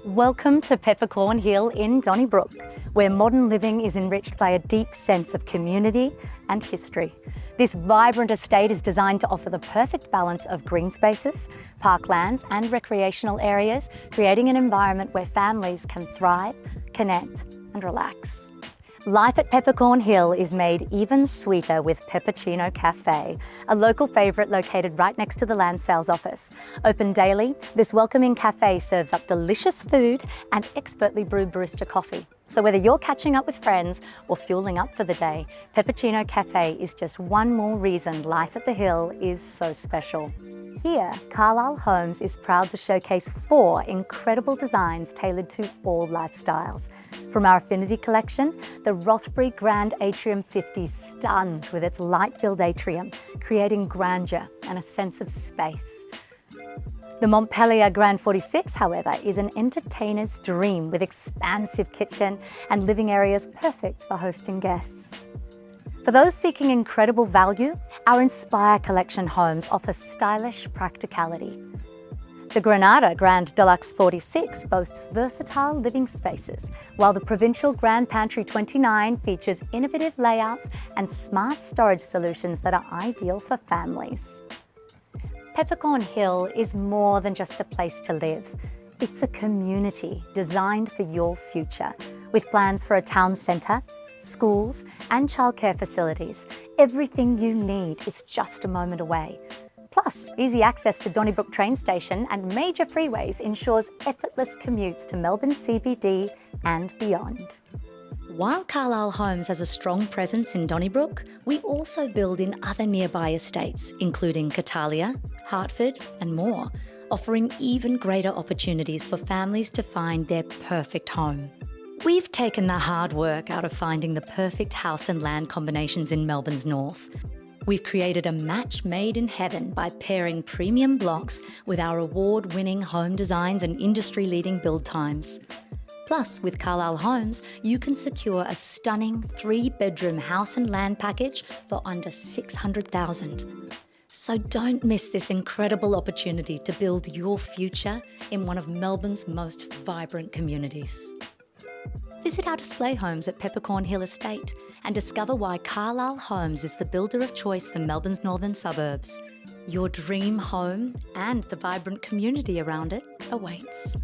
Welcome to Peppercorn Hill in Donnybrook, where modern living is enriched by a deep sense of community and history. This vibrant estate is designed to offer the perfect balance of green spaces, parklands and recreational areas, creating an environment where families can thrive, connect and relax. Life at Peppercorn Hill is made even sweeter with Peppercorn Cafe, a local favourite located right next to the land sales office. Open daily, this welcoming cafe serves up delicious food and expertly brewed barista coffee. So whether you're catching up with friends or fueling up for the day, Peppercorn Cafe is just one more reason life at the Hill is so special. Here, Carlisle Homes is proud to showcase 4 incredible designs tailored to all lifestyles. From our Affinity collection, the Rothbury Grand Atrium 50 stuns with its light-filled atrium, creating grandeur and a sense of space. The Montpellier Grand 46, however, is an entertainer's dream with expansive kitchen and living areas perfect for hosting guests. For those seeking incredible value, our Inspire Collection homes offer stylish practicality. The Granada Grand Deluxe 46 boasts versatile living spaces, while the Provincial Grand Pantry 29 features innovative layouts and smart storage solutions that are ideal for families. Peppercorn Hill is more than just a place to live. It's a community designed for your future, with plans for a town centre, schools and childcare facilities. Everything you need is just a moment away. Plus, easy access to Donnybrook train station and major freeways ensures effortless commutes to Melbourne CBD and beyond. While Carlisle Homes has a strong presence in Donnybrook, we also build in other nearby estates, including Carlisle, Hertford and more, offering even greater opportunities for families to find their perfect home. We've taken the hard work out of finding the perfect house and land combinations in Melbourne's north. We've created a match made in heaven by pairing premium blocks with our award-winning home designs and industry-leading build times. Plus, with Carlisle Homes, you can secure a stunning 3-bedroom house and land package for under $600,000. So don't miss this incredible opportunity to build your future in one of Melbourne's most vibrant communities. Visit our display homes at Peppercorn Hill Estate and discover why Carlisle Homes is the builder of choice for Melbourne's northern suburbs. Your dream home and the vibrant community around it awaits.